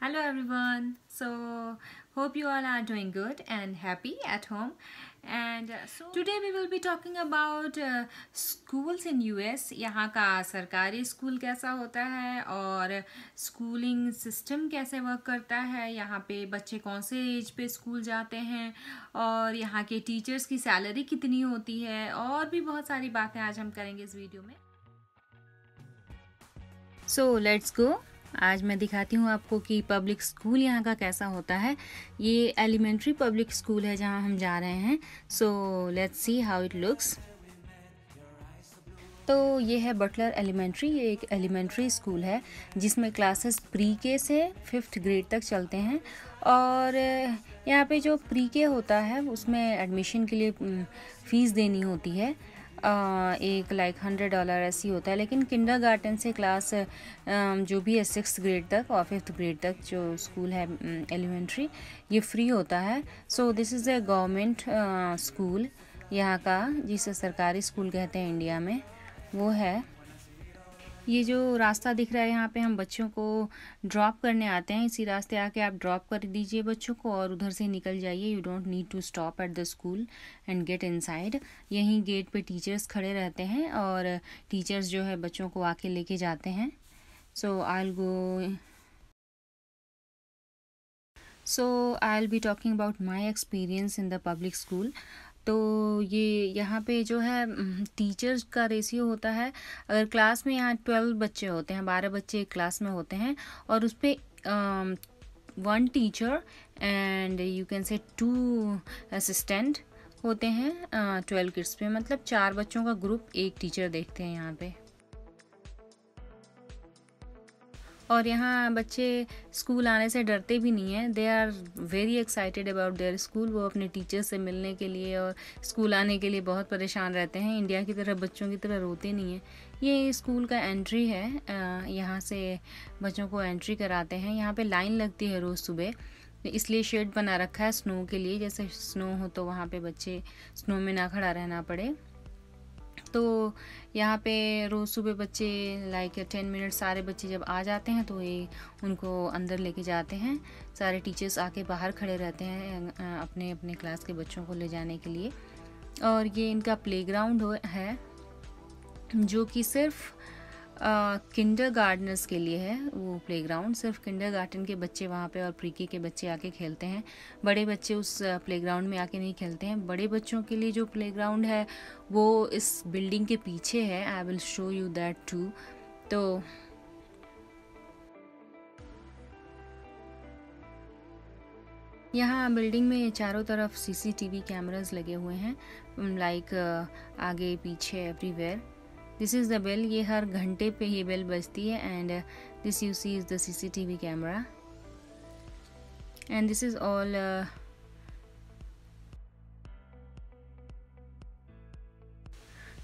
Hello everyone. Hope you all are doing good and happy at home. Today we will be talking about schools in US. यहाँ का सरकारी school कैसा होता है और schooling system कैसे वर्क करता है, यहाँ पे बच्चे कौन से एज पे स्कूल जाते हैं और यहाँ के टीचर्स की सैलरी कितनी होती है और भी बहुत सारी बातें आज हम करेंगे इस वीडियो में। So let's go. आज मैं दिखाती हूँ आपको कि पब्लिक स्कूल यहाँ का कैसा होता है। ये एलिमेंट्री पब्लिक स्कूल है जहाँ हम जा रहे हैं। So let's see how it looks. तो ये है बटलर एलिमेंट्री। ये एक एलिमेंट्री स्कूल है जिसमें क्लासेस प्री के से 5th ग्रेड तक चलते हैं और यहाँ पे जो प्री के होता है उसमें एडमिशन के लिए फ़ीस देनी होती है। एक लाइक $100 ऐसी होता है, लेकिन किंडरगार्टन से क्लास जो भी है 6th ग्रेड तक और 5th ग्रेड तक जो स्कूल है एलिमेंट्री, ये फ्री होता है। So this is a government school यहाँ का, जिसे सरकारी स्कूल कहते हैं इंडिया में, वो है। ये जो रास्ता दिख रहा है यहाँ पे हम बच्चों को ड्रॉप करने आते हैं। इसी रास्ते आके आप ड्रॉप कर दीजिए बच्चों को और उधर से निकल जाइए। You don't need to stop at the school and get inside. यहीं गेट पे टीचर्स खड़े रहते हैं और टीचर्स जो है बच्चों को आके लेके जाते हैं। सो I'll be talking about my experience in the public school. तो ये यहाँ पे जो है टीचर्स का रेशियो होता है। अगर क्लास में यहाँ 12 बच्चे होते हैं, 12 बच्चे एक क्लास में होते हैं और उस पर 1 टीचर एंड यू कैन से 2 असिस्टेंट होते हैं 12 किड्स पे। मतलब 4 बच्चों का ग्रुप एक टीचर देखते हैं यहाँ पे। और यहाँ बच्चे स्कूल आने से डरते भी नहीं हैं। They are very excited about their school. वो अपने टीचर से मिलने के लिए और स्कूल आने के लिए बहुत परेशान रहते हैं। इंडिया की तरह बच्चों की तरह रोते नहीं हैं। ये स्कूल का एंट्री है। यहाँ से बच्चों को एंट्री कराते हैं। यहाँ पे लाइन लगती है रोज़ सुबह, इसलिए शेड बना रखा है स्नो के लिए। जैसे स्नो हो तो वहाँ पे बच्चे स्नो में ना खड़ा रहना पड़े। तो यहाँ पे रोज़ सुबह बच्चे लाइक 10 मिनट सारे बच्चे जब आ जाते हैं तो ये उनको अंदर लेके जाते हैं। सारे टीचर्स आके बाहर खड़े रहते हैं अपने अपने क्लास के बच्चों को ले जाने के लिए। और ये इनका प्लेग्राउंड है जो कि सिर्फ किंडरगार्टनर्स के लिए है। वो प्लेग्राउंड सिर्फ किंडरगार्टन के बच्चे वहाँ पे और प्री के बच्चे आके खेलते हैं। बड़े बच्चे उस प्लेग्राउंड में आके नहीं खेलते हैं। बड़े बच्चों के लिए जो प्लेग्राउंड है वो इस बिल्डिंग के पीछे है। I will show you that too. तो यहाँ बिल्डिंग में चारों तरफ CCTV कैमरास लगे हुए हैं, लाइक आगे पीछे everywhere. This is the bell. ये हर घंटे पे ये बेल बजती है and this you see is the CCTV camera and this is all.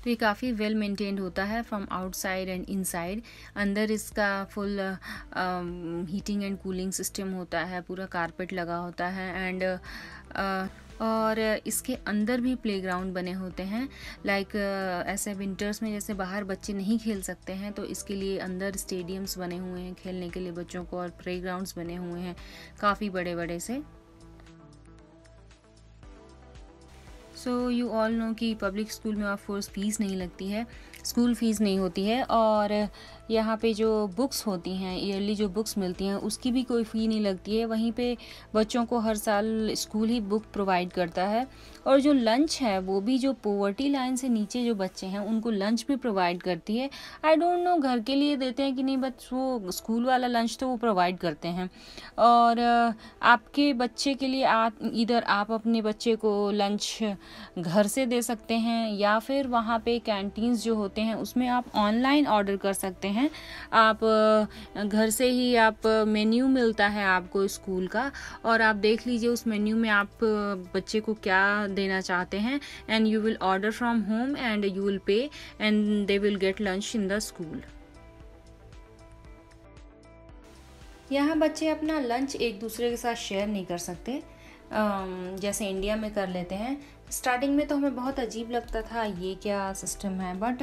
तो ये काफ़ी वेल मेंटेन्ड होता है फ्रॉम आउटसाइड एंड इनसाइड। अंदर इसका full heating and cooling system होता है, पूरा कारपेट लगा होता है एंड और इसके अंदर भी प्लेग्राउंड बने होते हैं। लाइक ऐसे विंटर्स में जैसे बाहर बच्चे नहीं खेल सकते हैं तो इसके लिए अंदर स्टेडियम्स बने हुए हैं खेलने के लिए बच्चों को, और प्लेग्राउंड्स बने हुए हैं काफ़ी बड़े बड़े से। सो यू ऑल नो कि पब्लिक स्कूल में ऑफ कोर्स फ़ीस नहीं लगती है, स्कूल फ़ीस नहीं होती है। और यहाँ पे जो बुक्स होती हैं, ईयरली जो बुक्स मिलती हैं, उसकी भी कोई फ़ी नहीं लगती है। वहीं पे बच्चों को हर साल स्कूल ही बुक प्रोवाइड करता है। और जो लंच है वो भी जो पॉवर्टी लाइन से नीचे जो बच्चे हैं उनको लंच भी प्रोवाइड करती है। आई डोंट नो घर के लिए देते हैं कि नहीं, बट वो स्कूल वाला लंच तो वो प्रोवाइड करते हैं। और आपके बच्चे के लिए आप अपने बच्चे को लंच घर से दे सकते हैं या फिर वहाँ पे कैंटीन्स जो होते हैं उसमें आप ऑनलाइन ऑर्डर कर सकते हैं। आप घर से ही आप मेन्यू मिलता है आपको स्कूल का, और आप देख लीजिए उस मेन्यू में आप बच्चे को क्या देना चाहते हैं and you will order from home and you will pay and they will get lunch in the school. यहाँ बच्चे अपना लंच एक दूसरे के साथ शेयर नहीं कर सकते जैसे इंडिया में कर लेते हैं। स्टार्टिंग में तो हमें बहुत अजीब लगता था ये क्या सिस्टम है, बट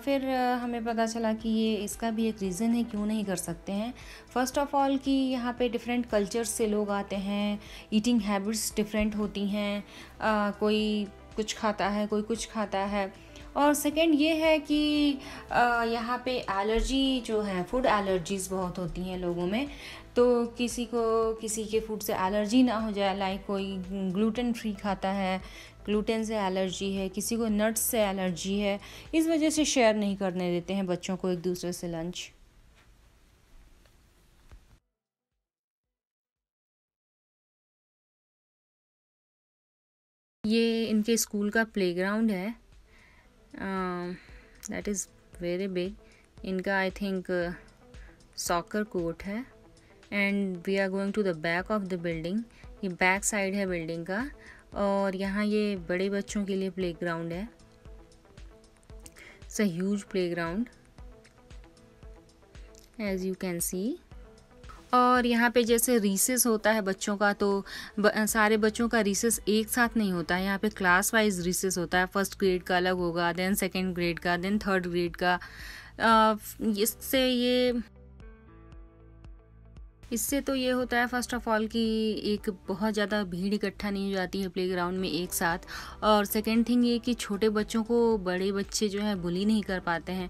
फिर हमें पता चला कि ये इसका भी एक रीज़न है क्यों नहीं कर सकते हैं। फ़र्स्ट ऑफ़ ऑल कि यहाँ पे डिफरेंट कल्चर्स से लोग आते हैं, ईटिंग हैबिट्स डिफरेंट होती हैं, कोई कुछ खाता है कोई कुछ खाता है। और सेकंड ये है कि यहाँ पे एलर्जी जो है, फूड एलर्जीज़ बहुत होती हैं लोगों में। तो किसी को किसी के फूड से एलर्जी ना हो जाए, लाइक कोई ग्लूटेन फ्री खाता है, ग्लूटेन से एलर्जी है, किसी को नट्स से एलर्जी है, इस वजह से शेयर नहीं करने देते हैं बच्चों को एक दूसरे से लंच। ये इनके स्कूल का प्लेग्राउंड है, दैट इज़ वेरी बिग। इनका आई थिंक सॉकर कोर्ट है। And we are going to the back of the building. ये बैक साइड है बिल्डिंग का, और यहाँ ये बड़े बच्चों के लिए प्लेग्राउंड है। It's a huge playground as you can see. और यहाँ पे जैसे रीसेस होता है बच्चों का, तो सारे बच्चों का रीसेस एक साथ नहीं होता है। यहाँ पे क्लास वाइज रीसेस होता है। फर्स्ट ग्रेड का अलग होगा, देन सेकंड ग्रेड का, देन थर्ड ग्रेड का। इससे तो ये होता है फर्स्ट ऑफ ऑल कि एक बहुत ज़्यादा भीड़ इकट्ठा नहीं हो जाती है प्लेग्राउंड में एक साथ। और सेकंड थिंग ये कि छोटे बच्चों को बड़े बच्चे जो है बुली नहीं कर पाते हैं।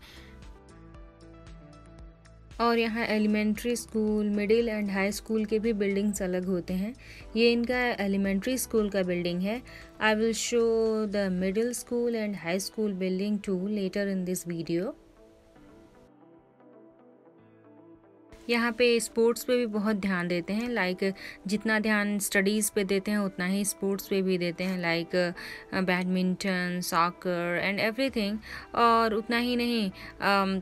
और यहाँ elementary school, middle and high school के भी बिल्डिंग्स अलग होते हैं। ये इनका एलिमेंट्री स्कूल का बिल्डिंग है। I will show the middle school and high school building too later in this video. यहाँ पे स्पोर्ट्स पे भी बहुत ध्यान देते हैं, लाइक जितना ध्यान स्टडीज़ पे देते हैं उतना ही स्पोर्ट्स पे भी देते हैं, like badminton, soccer and everything. और उतना ही नहीं,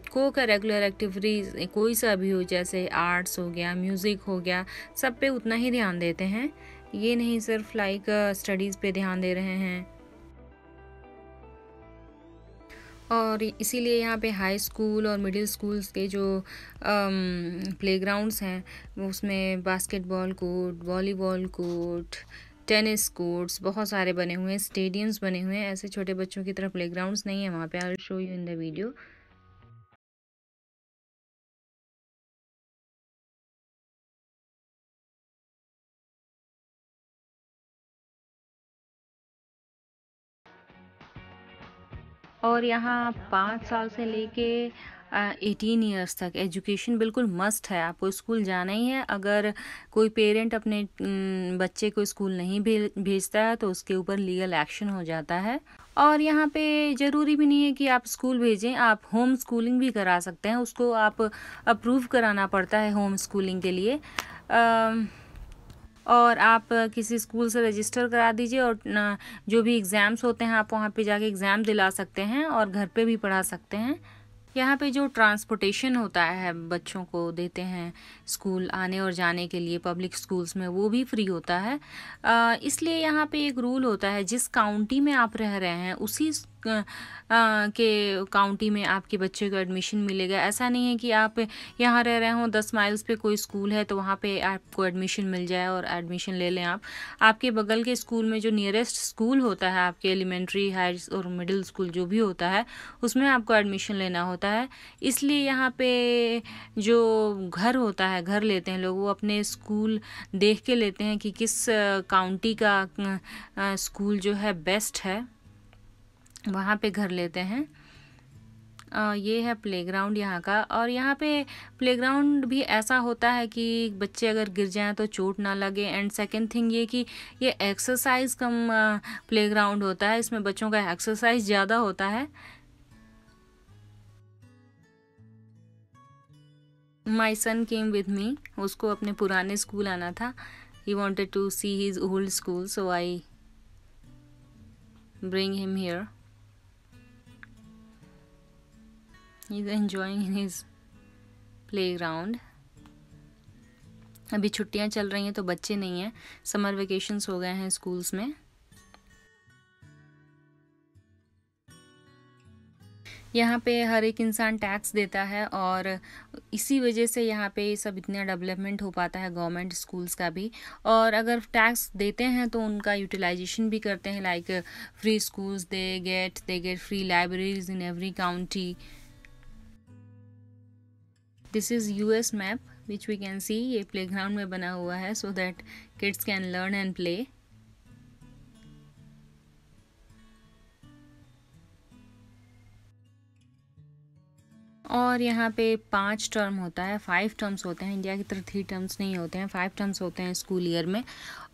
को करिकुलर एक्टिविटीज़ कोई सा भी हो, जैसे आर्ट्स हो गया, म्यूज़िक हो गया, सब पे उतना ही ध्यान देते हैं। ये नहीं सिर्फ लाइक स्टडीज़ पे ध्यान दे रहे हैं। और इसीलिए यहाँ पे हाई स्कूल और मिडिल स्कूल्स के जो प्लेग्राउंड्स हैं उसमें basketball court, volleyball court, tennis courts बहुत सारे बने हुए हैं, स्टेडियम्स बने हुए हैं। ऐसे छोटे बच्चों की तरफ प्लेग्राउंड्स नहीं है वहाँ पे। आई will show you in the video. और यहाँ 5 साल से लेके 18 ईयर्स तक एजुकेशन बिल्कुल मस्ट है। आपको स्कूल जाना ही है। अगर कोई पेरेंट अपने बच्चे को स्कूल नहीं भेजता है तो उसके ऊपर लीगल एक्शन हो जाता है। और यहाँ पे ज़रूरी भी नहीं है कि आप स्कूल भेजें, आप होम स्कूलिंग भी करा सकते हैं। उसको आप अप्रूव कराना पड़ता है होम स्कूलिंग के लिए। और आप किसी स्कूल से रजिस्टर करा दीजिए, और जो भी एग्ज़ाम्स होते हैं आप वहाँ पे जाके एग्ज़ाम दिला सकते हैं और घर पे भी पढ़ा सकते हैं। यहाँ पे जो ट्रांसपोर्टेशन होता है बच्चों को देते हैं स्कूल आने और जाने के लिए पब्लिक स्कूल्स में, वो भी फ्री होता है। इसलिए यहाँ पे एक रूल होता है, जिस काउंटी में आप रह रहे हैं उसी के काउंटी में आपके बच्चे को एडमिशन मिलेगा। ऐसा नहीं है कि आप यहाँ रह रहे हो 10 माइल्स पे कोई स्कूल है तो वहाँ पे आपको एडमिशन मिल जाए और एडमिशन ले लें आप। आपके बगल के स्कूल में जो नियरेस्ट स्कूल होता है, आपके एलिमेंट्री, हाई और मिडिल स्कूल जो भी होता है, उसमें आपको एडमिशन लेना होता है। इसलिए यहाँ पे जो घर होता है, घर लेते हैं लोग, वो अपने स्कूल देख के लेते हैं कि किस काउंटी का स्कूल जो है बेस्ट है, वहाँ पे घर लेते हैं। ये है प्लेग्राउंड यहाँ का। और यहाँ पे प्लेग्राउंड भी ऐसा होता है कि बच्चे अगर गिर जाएं तो चोट ना लगे। एंड सेकंड थिंग ये कि ये एक्सरसाइज कम प्लेग्राउंड होता है, इसमें बच्चों का एक्सरसाइज ज़्यादा होता है। माई सन केम विद मी, उसको अपने पुराने स्कूल आना था। He wanted to see his old school, so I bring him here. He is enjoying his playground. अभी छुट्टियां चल रही हैं तो बच्चे नहीं हैं, समर वेकेशंस हो गए हैं स्कूल्स में। यहाँ पे हर एक इंसान टैक्स देता है और इसी वजह से यहाँ पे सब इतना डेवलपमेंट हो पाता है गवर्नमेंट स्कूल्स का भी। और अगर टैक्स देते हैं तो उनका यूटिलाइजेशन भी करते हैं, like free schools they get free libraries in every county. This is US map which we can see. ये प्लेग्राउंड में बना हुआ है so that kids can learn and play. और यहाँ पे 5 टर्म होता है, 5 टर्म्स होते हैं। इंडिया की तरह 3 टर्म्स नहीं होते हैं, 5 टर्म्स होते हैं स्कूल ईयर में।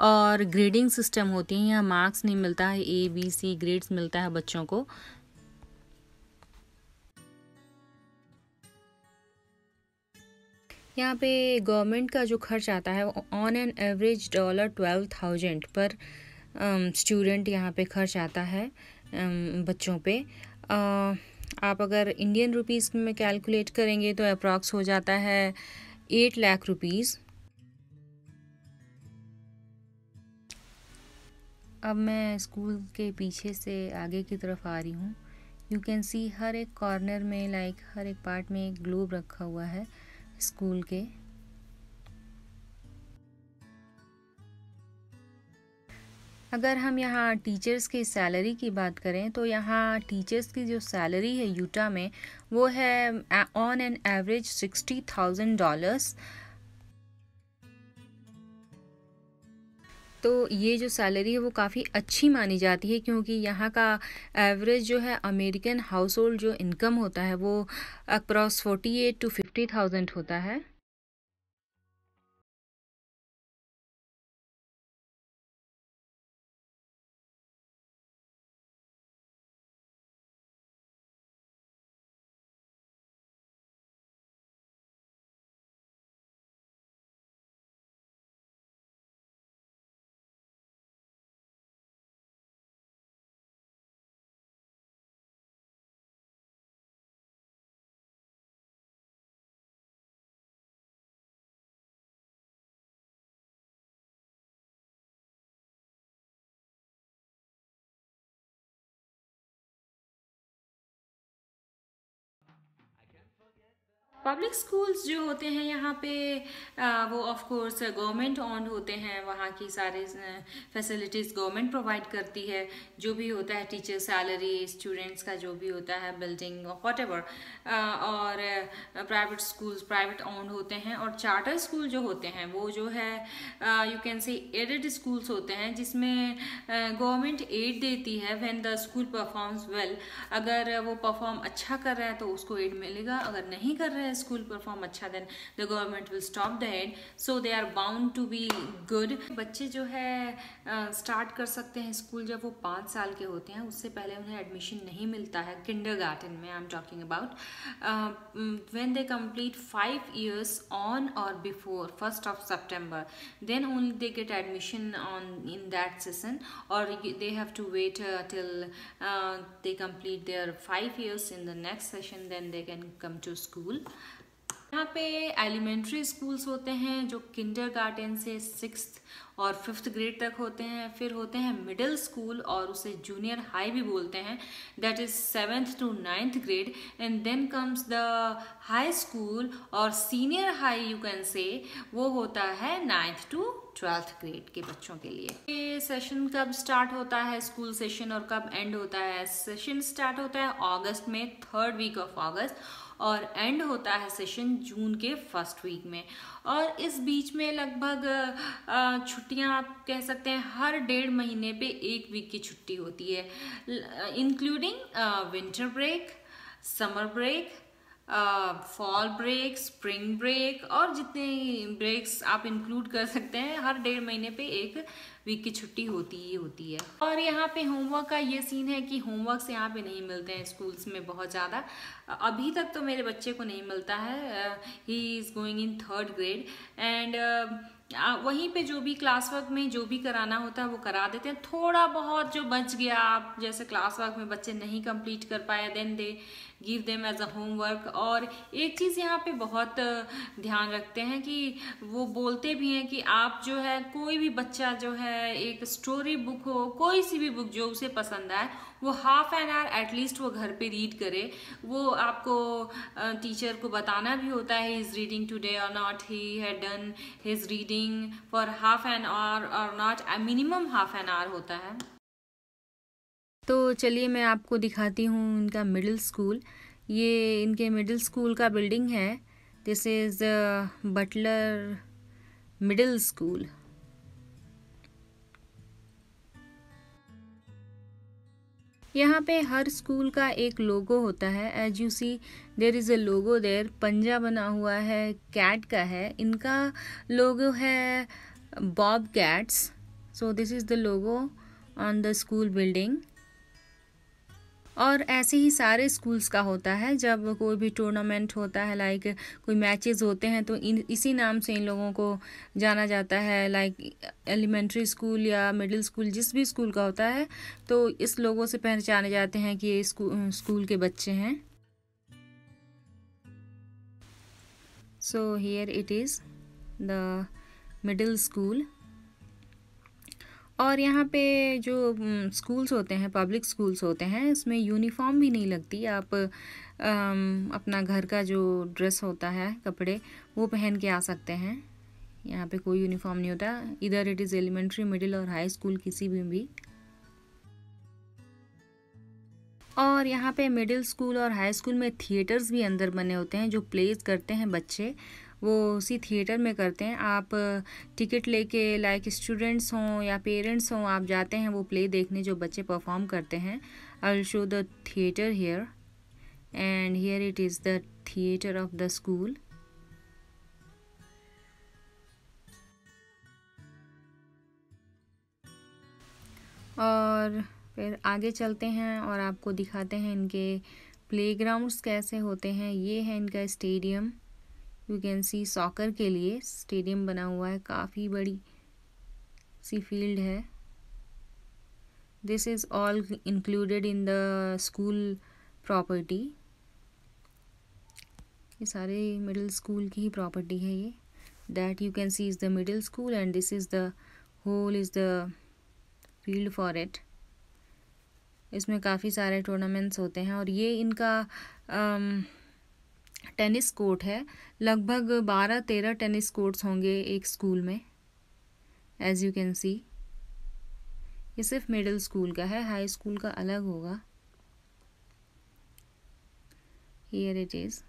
और ग्रेडिंग सिस्टम होती है, यहाँ मार्क्स नहीं मिलता है, ABC ग्रेड्स मिलता है बच्चों को। यहाँ पे गवर्नमेंट का जो खर्च आता है ऑन एन एवरेज $12,000 पर स्टूडेंट यहाँ पे खर्च आता है बच्चों पे। आप अगर इंडियन रुपीस में कैलकुलेट करेंगे तो अप्रॉक्स हो जाता है 8 लाख रुपीस। अब मैं स्कूल के पीछे से आगे की तरफ आ रही हूँ। यू कैन सी हर एक कॉर्नर में, लाइक हर एक पार्ट में एक ग्लोब रखा हुआ है स्कूल के। अगर हम यहाँ टीचर्स की सैलरी की बात करें तो यहाँ टीचर्स की जो सैलरी है यूटा में वो है ऑन एन एवरेज $60,000। तो ये जो सैलरी है वो काफ़ी अच्छी मानी जाती है, क्योंकि यहाँ का एवरेज जो है अमेरिकन हाउस होल्ड जो इनकम होता है वो अप्रॉक्स 48 to 50,000 होता है। पब्लिक स्कूल्स जो होते हैं यहाँ पे वो ऑफ कोर्स गवर्नमेंट ऑन्ड होते हैं। वहाँ की सारे फैसिलिटीज़ गवर्नमेंट प्रोवाइड करती है। जो भी होता है टीचर सैलरी, स्टूडेंट्स का जो भी होता है, बिल्डिंग व्हाटएवर। और प्राइवेट स्कूल्स प्राइवेट ऑन्ड होते हैं। और चार्टर स्कूल जो होते हैं वो जो है you can say aided schools होते हैं, जिसमें गवर्नमेंट एड देती है when the school performs well. अगर वो परफॉर्म अच्छा कर रहा है तो उसको एड मिलेगा, अगर नहीं कर रहा है स्कूल परफॉर्म अच्छा, then the government will stop the aid. So they are bound to be good. बच्चे जो है स्टार्ट कर सकते हैं स्कूल जब वो 5 साल के होते हैं। उससे पहले उन्हें एडमिशन नहीं मिलता है किंडरगार्टन में। I am talking about when they complete 5 years on or before 1st of September, then only they get admission on in that session, or they have to wait till they complete their 5 years in the next session, then they can come to school. यहाँ पे elementary schools होते हैं जो kindergarten से 6th और 5th grade तक होते हैं। फिर होते हैं मिडिल स्कूल, और उसे जूनियर हाई भी बोलते हैं, that is 7th to 9th grade. And then comes the high school और senior high you can say, वो होता है 9th to 12th ग्रेड के बच्चों के लिए। ये सेशन कब स्टार्ट होता है स्कूल सेशन और कब एंड होता है? सेशन स्टार्ट होता है अगस्त में, 3rd week of अगस्त, और एंड होता है सेशन जून के 1st वीक में। और इस बीच में लगभग छुट्टियां आप कह सकते हैं हर 1.5 महीने पे 1 वीक की छुट्टी होती है, including winter break, summer break, fall break, spring break, और जितने ब्रेक्स आप इंक्लूड कर सकते हैं, हर 1.5 महीने पे 1 वीक की छुट्टी होती ही होती है। और यहाँ पे होमवर्क का ये सीन है कि होमवर्क्स यहाँ पे नहीं मिलते हैं स्कूल्स में बहुत ज़्यादा। अभी तक तो मेरे बच्चे को नहीं मिलता है, he is going in 3rd grade. And वहीं पे जो भी क्लास वर्क में जो भी कराना होता है वो करा देते हैं। थोड़ा बहुत जो बच गया, आप जैसे क्लास वर्क में बच्चे नहीं कंप्लीट कर पाए, then they give them as a homework. और एक चीज़ यहाँ पे बहुत ध्यान रखते हैं कि वो बोलते भी हैं कि आप जो है कोई भी बच्चा जो है एक स्टोरी बुक हो, कोई सी भी बुक जो उसे पसंद आए, वो हाफ एन आवर एटलीस्ट वो घर पे रीड करे। वो आपको टीचर को बताना भी होता है ही इज रीडिंग टुडे और not, he had done his reading for half an hour और not, minimum half an hour होता है। तो चलिए मैं आपको दिखाती हूँ इनका मिडिल स्कूल। ये इनके मिडिल स्कूल का बिल्डिंग है। This is Butler middle school. यहाँ पे हर स्कूल का एक लोगो होता है। As you see there is a logo there, पंजा बना हुआ है, कैट का है। इनका लोगो है Bob cats. So this is the logo on the school building. और ऐसे ही सारे स्कूल्स का होता है। जब कोई भी टूर्नामेंट होता है, लाइक कोई मैचेस होते हैं, तो इसी नाम से इन लोगों को जाना जाता है। लाइक एलिमेंट्री स्कूल या मिडिल स्कूल, जिस भी स्कूल का होता है, तो इस लोगों से पहचाने जाते हैं कि ये स्कूल के बच्चे हैं। So here it is the middle school. और यहाँ पे जो स्कूल्स होते हैं, पब्लिक स्कूल्स होते हैं, इसमें यूनिफॉर्म भी नहीं लगती। आप अपना घर का जो ड्रेस होता है, कपड़े, वो पहन के आ सकते हैं। यहाँ पे कोई यूनिफॉर्म नहीं होता, इधर इट इज़ एलिमेंट्री, मिडिल और हाई स्कूल, किसी भी। और यहाँ पे मिडिल स्कूल और हाई स्कूल में थिएटर्स भी अंदर बने होते हैं। जो प्लेस करते हैं बच्चे, वो उसी थिएटर में करते हैं। आप टिकट लेके, लाइक स्टूडेंट्स हों या पेरेंट्स हों, आप जाते हैं वो प्ले देखने जो बच्चे परफॉर्म करते हैं। आई will show the theatre here, and here it is the theatre of the school. और फिर आगे चलते हैं और आपको दिखाते हैं इनके प्लेग्राउंड्स कैसे होते हैं। ये है इनका stadium. You can see soccer के लिए स्टेडियम बना हुआ है, काफ़ी बड़ी सी फील्ड है। This is all included in the school property. ये सारे मिडिल स्कूल की ही प्रॉपर्टी है ये। That you can see is the middle school and this is the whole is the field for it. इसमें काफ़ी सारे टूर्नामेंट्स होते हैं। और ये इनका टेनिस कोर्ट है। लगभग 12-13 टेनिस कोर्ट्स होंगे एक स्कूल में, एज यू कैन सी। ये सिर्फ मिडिल स्कूल का है, हाई स्कूल का अलग होगा। Here it is.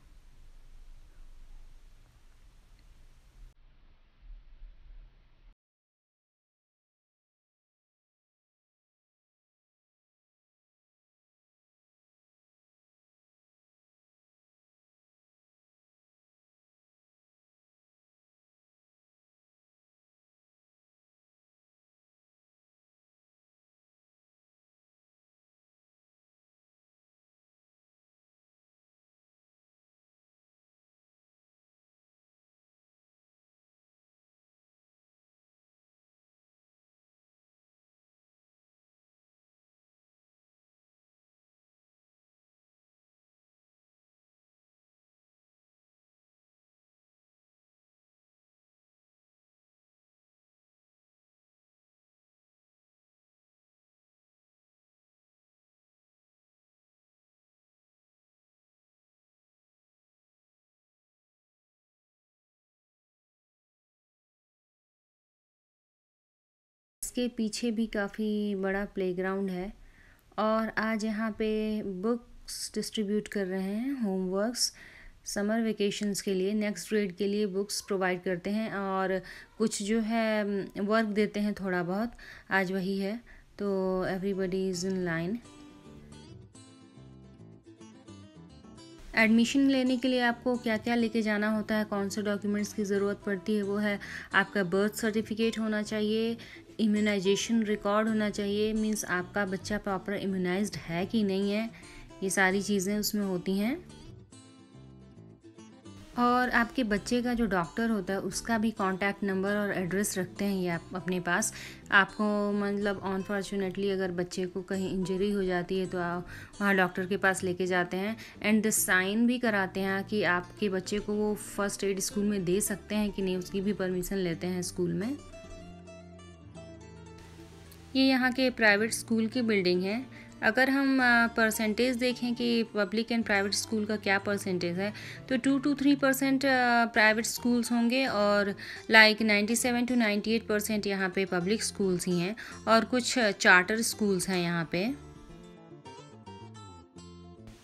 इसके पीछे भी काफ़ी बड़ा प्लेग्राउंड है। और आज यहाँ पे बुक्स डिस्ट्रीब्यूट कर रहे हैं, होमवर्क्स समर वेकेशंस के लिए, नेक्स्ट ग्रेड के लिए बुक्स प्रोवाइड करते हैं। और कुछ जो है वर्क देते हैं थोड़ा बहुत, आज वही है। तो everybody is in line. Admission लेने के लिए आपको क्या क्या लेके जाना होता है, कौन से डॉक्यूमेंट्स की ज़रूरत पड़ती है, वो है आपका बर्थ सर्टिफिकेट होना चाहिए, इम्यूनाइजेशन रिकॉर्ड होना चाहिए, मींस आपका बच्चा प्रॉपर इम्यूनाइज्ड है कि नहीं है, ये सारी चीज़ें उसमें होती हैं। और आपके बच्चे का जो डॉक्टर होता है उसका भी कॉन्टैक्ट नंबर और एड्रेस रखते हैं ये आप अपने पास। आपको मतलब अनफॉर्चुनेटली अगर बच्चे को कहीं इंजरी हो जाती है तो आप वहाँ डॉक्टर के पास लेके जाते हैं एंड द साइन भी कराते हैं कि आपके बच्चे को वो फर्स्ट एड स्कूल में दे सकते हैं कि नहीं, उसकी भी परमिशन लेते हैं स्कूल में। ये यहाँ के प्राइवेट स्कूल की बिल्डिंग है। अगर हम परसेंटेज देखें कि पब्लिक एंड प्राइवेट स्कूल का क्या परसेंटेज है, तो 2 to 3% प्राइवेट स्कूल्स होंगे और लाइक 97 to 98% यहाँ पे पब्लिक स्कूल्स ही हैं और कुछ चार्टर स्कूल्स हैं यहाँ पे।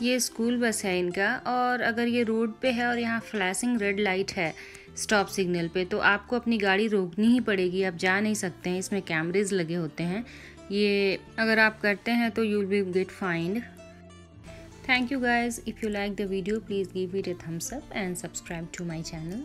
ये स्कूल बस है इनका। और अगर ये रोड पे है और यहाँ फ्लैशिंग रेड लाइट है स्टॉप सिग्नल पे, तो आपको अपनी गाड़ी रोकनी ही पड़ेगी, आप जा नहीं सकते हैं। इसमें कैमरेज लगे होते हैं, ये अगर आप करते हैं तो you will be get find. Thank you guys, if you like the video please give it a thumbs up and subscribe to my channel.